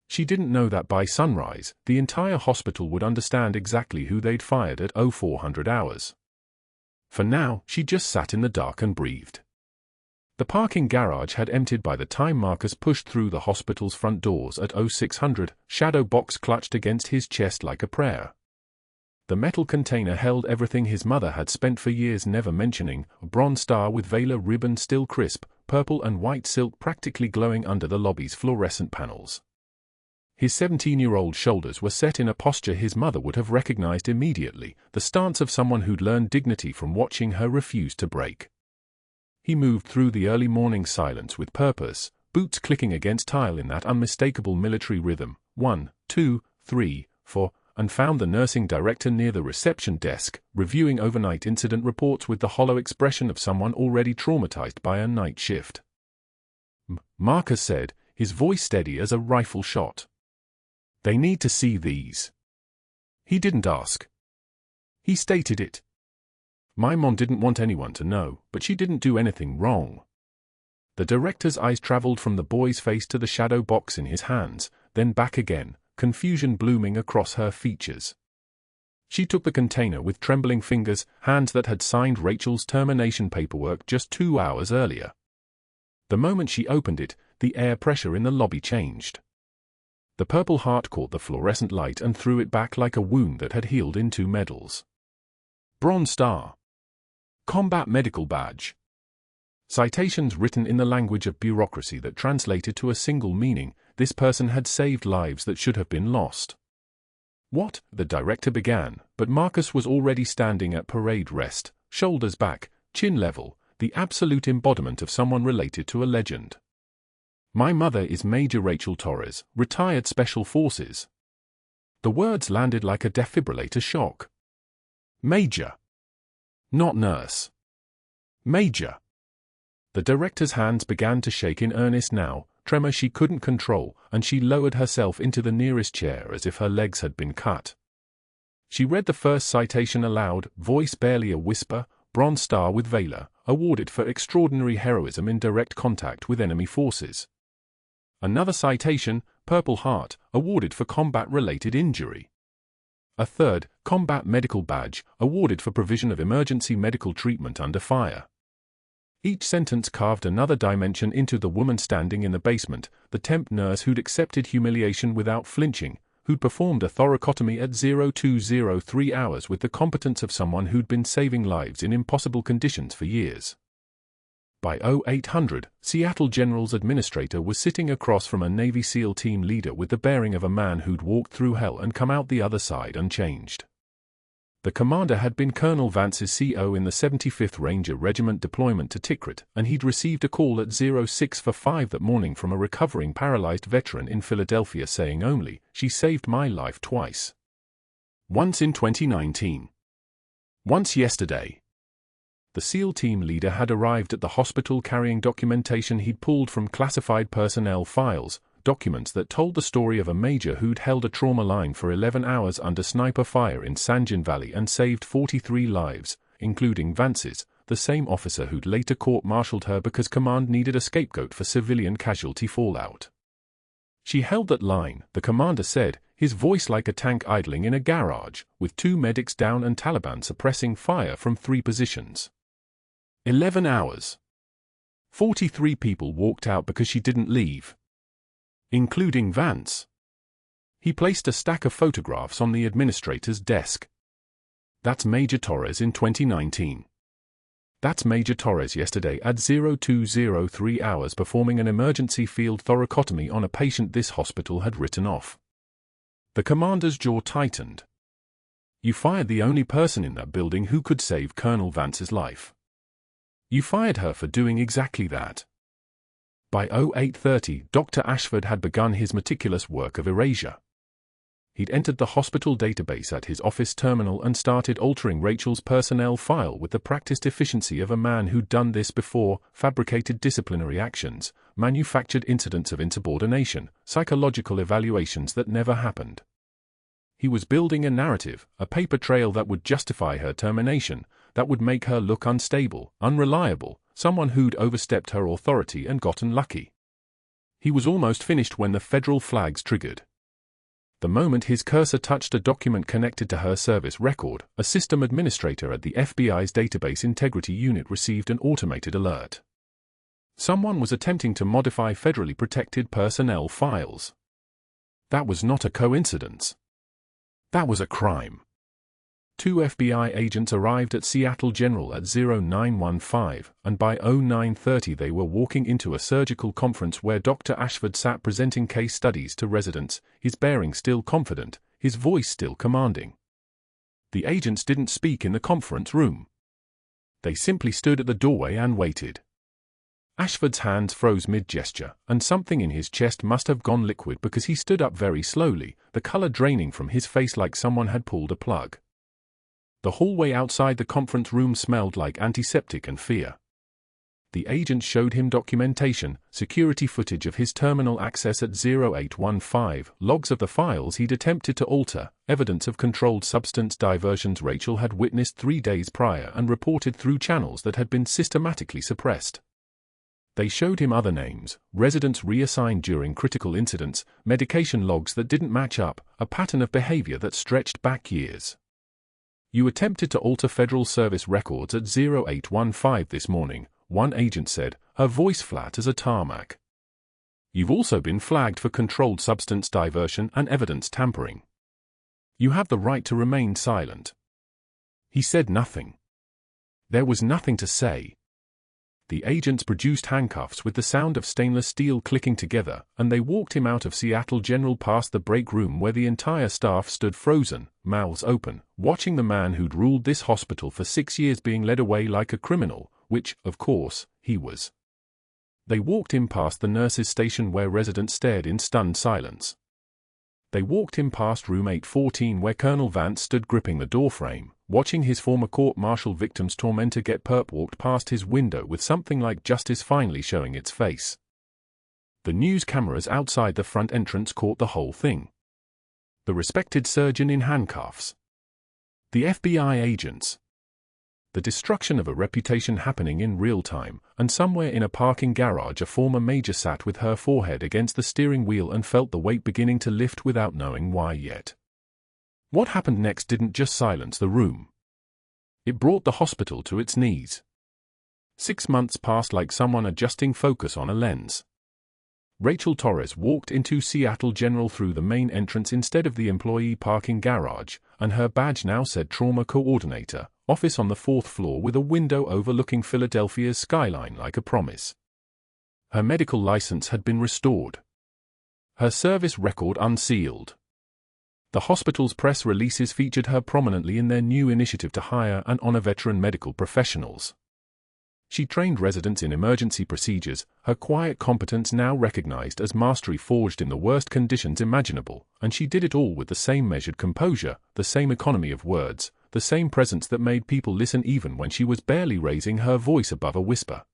She didn't know that by sunrise, the entire hospital would understand exactly who they'd fired at 0400 hours. For now, she just sat in the dark and breathed. The parking garage had emptied by the time Marcus pushed through the hospital's front doors at 0600, shadow box clutched against his chest like a prayer. The metal container held everything his mother had spent for years never mentioning: a bronze star with velar ribbon still crisp, purple and white silk practically glowing under the lobby's fluorescent panels. His 17-year-old shoulders were set in a posture his mother would have recognized immediately, the stance of someone who'd learned dignity from watching her refuse to break. He moved through the early morning silence with purpose, boots clicking against tile in that unmistakable military rhythm: 1, 2, 3, 4, and found the nursing director near the reception desk, reviewing overnight incident reports with the hollow expression of someone already traumatized by a night shift. Marcus said, his voice steady as a rifle shot. "They need to see these." He didn't ask. He stated it. "My mom didn't want anyone to know, but she didn't do anything wrong." The director's eyes traveled from the boy's face to the shadow box in his hands, then back again, confusion blooming across her features. She took the container with trembling fingers, hands that had signed Rachel's termination paperwork just 2 hours earlier. The moment she opened it, the air pressure in the lobby changed. The Purple Heart caught the fluorescent light and threw it back like a wound that had healed in 2 medals. Bronze Star. Combat Medical Badge. Citations written in the language of bureaucracy that translated to a single meaning: this person had saved lives that should have been lost. "What?" the director began, but Marcus was already standing at parade rest, shoulders back, chin level, the absolute embodiment of someone related to a legend. "My mother is Major Rachel Torres, retired Special Forces." The words landed like a defibrillator shock. Major. Not nurse. Major. The director's hands began to shake in earnest now, tremor she couldn't control, and she lowered herself into the nearest chair as if her legs had been cut. She read the first citation aloud, voice barely a whisper: Bronze Star with Valor, awarded for extraordinary heroism in direct contact with enemy forces. Another citation: Purple Heart, awarded for combat-related injury. A third: Combat Medical Badge, awarded for provision of emergency medical treatment under fire. Each sentence carved another dimension into the woman standing in the basement, the temp nurse who'd accepted humiliation without flinching, who'd performed a thoracotomy at 0203 hours with the competence of someone who'd been saving lives in impossible conditions for years. By 0800, Seattle General's administrator was sitting across from a Navy SEAL team leader with the bearing of a man who'd walked through hell and come out the other side unchanged. The commander had been Colonel Vance's CO in the 75th Ranger Regiment deployment to Tikrit, and he'd received a call at 0645 that morning from a recovering paralyzed veteran in Philadelphia saying only, "She saved my life twice. Once in 2019. Once yesterday." The SEAL team leader had arrived at the hospital carrying documentation he'd pulled from classified personnel files, documents that told the story of a major who'd held a trauma line for 11 hours under sniper fire in Sanjin Valley and saved 43 lives, including Vance's, the same officer who'd later court-martialed her because command needed a scapegoat for civilian casualty fallout. She held that line, the commander said, his voice like a tank idling in a garage, with 2 medics down and Taliban suppressing fire from 3 positions. 11 hours. 43 people walked out because she didn't leave. Including Vance. He placed a stack of photographs on the administrator's desk. That's Major Torres in 2019. That's Major Torres yesterday at 0203 hours performing an emergency field thoracotomy on a patient this hospital had written off. The commander's jaw tightened. You fired the only person in that building who could save Colonel Vance's life. You fired her for doing exactly that. By 0830, Dr. Ashford had begun his meticulous work of erasure. He'd entered the hospital database at his office terminal and started altering Rachel's personnel file with the practiced efficiency of a man who'd done this before, fabricated disciplinary actions, manufactured incidents of insubordination, psychological evaluations that never happened. He was building a narrative, a paper trail that would justify her termination, that would make her look unstable, unreliable, someone who'd overstepped her authority and gotten lucky. He was almost finished when the federal flags triggered. The moment his cursor touched a document connected to her service record, a system administrator at the FBI's database integrity unit received an automated alert. Someone was attempting to modify federally protected personnel files. That was not a coincidence. That was a crime. 2 FBI agents arrived at Seattle General at 0915, and by 0930 they were walking into a surgical conference where Dr. Ashford sat presenting case studies to residents, his bearing still confident, his voice still commanding. The agents didn't speak in the conference room. They simply stood at the doorway and waited. Ashford's hands froze mid-gesture, and something in his chest must have gone liquid because he stood up very slowly, the color draining from his face like someone had pulled a plug. The hallway outside the conference room smelled like antiseptic and fear. The agent showed him documentation, security footage of his terminal access at 0815, logs of the files he'd attempted to alter, evidence of controlled substance diversions Rachel had witnessed 3 days prior and reported through channels that had been systematically suppressed. They showed him other names, residents reassigned during critical incidents, medication logs that didn't match up, a pattern of behavior that stretched back years. You attempted to alter federal service records at 0815 this morning, one agent said, her voice flat as a tarmac. You've also been flagged for controlled substance diversion and evidence tampering. You have the right to remain silent. He said nothing. There was nothing to say. The agents produced handcuffs with the sound of stainless steel clicking together, and they walked him out of Seattle General past the break room where the entire staff stood frozen, mouths open, watching the man who'd ruled this hospital for 6 years being led away like a criminal, which, of course, he was. They walked him past the nurses' station where residents stared in stunned silence. They walked him past room 814 where Colonel Vance stood gripping the doorframe, watching his former court-martial victim's tormentor get walked past his window with something like justice finally showing its face. The news cameras outside the front entrance caught the whole thing. The respected surgeon in handcuffs. The FBI agents. The destruction of a reputation happening in real time, and somewhere in a parking garage a former major sat with her forehead against the steering wheel and felt the weight beginning to lift without knowing why yet. What happened next didn't just silence the room. It brought the hospital to its knees. 6 months passed like someone adjusting focus on a lens. Rachel Torres walked into Seattle General through the main entrance instead of the employee parking garage, and her badge now said Trauma Coordinator, office on the 4th floor with a window overlooking Philadelphia's skyline like a promise. Her medical license had been restored. Her service record unsealed. The hospital's press releases featured her prominently in their new initiative to hire and honor veteran medical professionals. She trained residents in emergency procedures, her quiet competence now recognized as mastery forged in the worst conditions imaginable, and she did it all with the same measured composure, the same economy of words, the same presence that made people listen even when she was barely raising her voice above a whisper.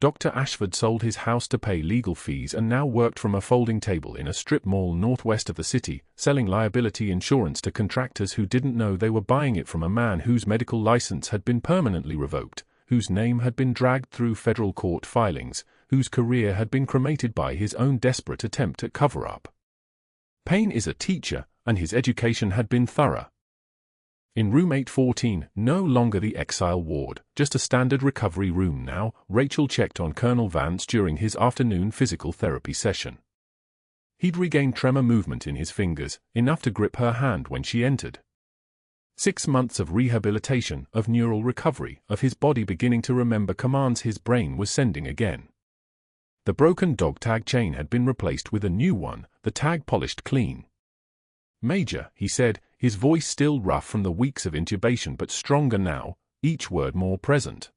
Dr. Ashford sold his house to pay legal fees and now worked from a folding table in a strip mall northwest of the city, selling liability insurance to contractors who didn't know they were buying it from a man whose medical license had been permanently revoked, whose name had been dragged through federal court filings, whose career had been cremated by his own desperate attempt at cover-up. Payne is a teacher, and his education had been thorough. In room 814, no longer the exile ward, just a standard recovery room now, Rachel checked on Colonel Vance during his afternoon physical therapy session. He'd regained tremor movement in his fingers, enough to grip her hand when she entered. 6 months of rehabilitation, of neural recovery, of his body beginning to remember commands his brain was sending again. The broken dog tag chain had been replaced with a new one, the tag polished clean. "Major," he said, his voice still rough from the weeks of intubation but stronger now, each word more present.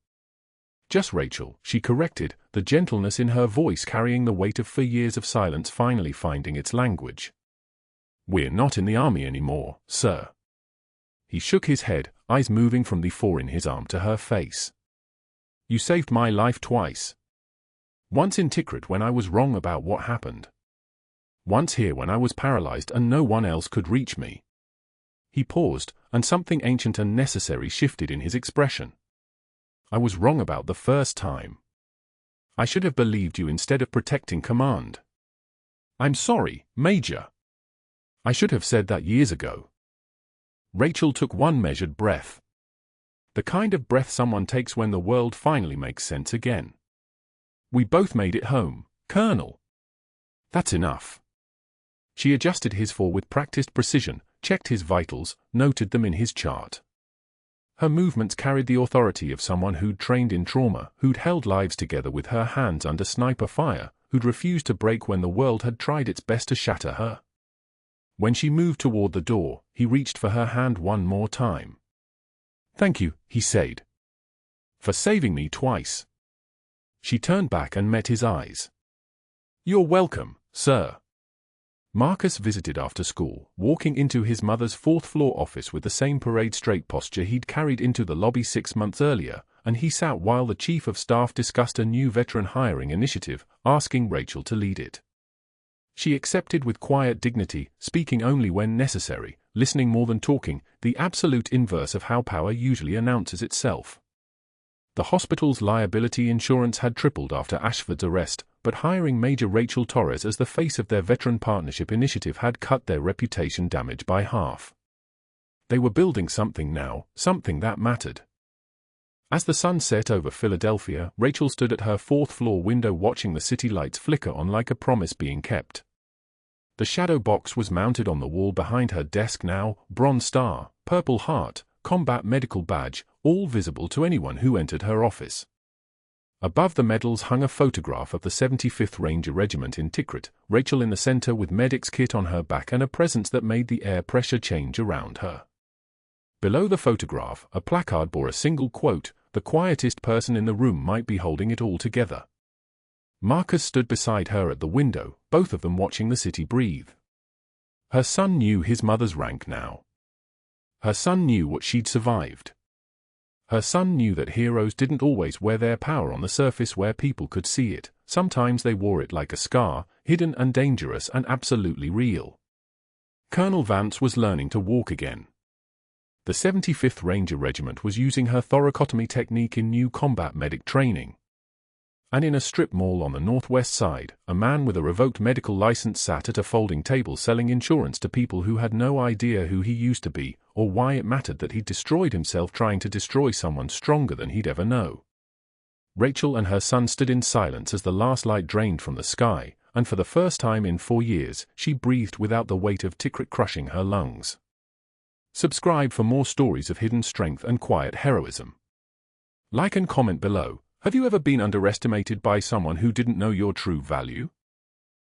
"Just Rachel," she corrected, the gentleness in her voice carrying the weight of 4 years of silence finally finding its language. We're not in the army anymore, sir. He shook his head, eyes moving from the four in his arm to her face. You saved my life twice. Once in Tikrit when I was wrong about what happened. Once here when I was paralyzed and no one else could reach me. He paused, and something ancient and necessary shifted in his expression. I was wrong about the first time. I should have believed you instead of protecting command. I'm sorry, Major. I should have said that years ago. Rachel took one measured breath. The kind of breath someone takes when the world finally makes sense again. We both made it home, Colonel. That's enough. She adjusted his fall with practiced precision, checked his vitals, noted them in his chart. Her movements carried the authority of someone who'd trained in trauma, who'd held lives together with her hands under sniper fire, who'd refused to break when the world had tried its best to shatter her. When she moved toward the door, he reached for her hand one more time. Thank you, he said. For saving me twice. She turned back and met his eyes. You're welcome, sir. Marcus visited after school, walking into his mother's fourth-floor office with the same parade-straight posture he'd carried into the lobby 6 months earlier, and he sat while the chief of staff discussed a new veteran hiring initiative, asking Rachel to lead it. She accepted with quiet dignity, speaking only when necessary, listening more than talking, the absolute inverse of how power usually announces itself. The hospital's liability insurance had tripled after Ashford's arrest, but hiring Major Rachel Torres as the face of their veteran partnership initiative had cut their reputation damage by half. They were building something now, something that mattered. As the sun set over Philadelphia, Rachel stood at her fourth-floor window watching the city lights flicker on like a promise being kept. The shadow box was mounted on the wall behind her desk now, Bronze Star, Purple Heart, Combat Medical Badge, all visible to anyone who entered her office. Above the medals hung a photograph of the 75th Ranger Regiment in Tikrit, Rachel in the center with medic's kit on her back and a presence that made the air pressure change around her. Below the photograph, a placard bore a single quote, "The quietest person in the room might be holding it all together." Marcus stood beside her at the window, both of them watching the city breathe. Her son knew his mother's rank now. Her son knew what she'd survived. Her son knew that heroes didn't always wear their power on the surface where people could see it. Sometimes they wore it like a scar, hidden and dangerous and absolutely real. Colonel Vance was learning to walk again. The 75th Ranger Regiment was using her thoracotomy technique in new combat medic training. And in a strip mall on the northwest side, a man with a revoked medical license sat at a folding table selling insurance to people who had no idea who he used to be, or why it mattered that he'd destroyed himself trying to destroy someone stronger than he'd ever know. Rachel and her son stood in silence as the last light drained from the sky, and for the first time in 4 years, she breathed without the weight of Tikrit crushing her lungs. Subscribe for more stories of hidden strength and quiet heroism. Like and comment below. Have you ever been underestimated by someone who didn't know your true value?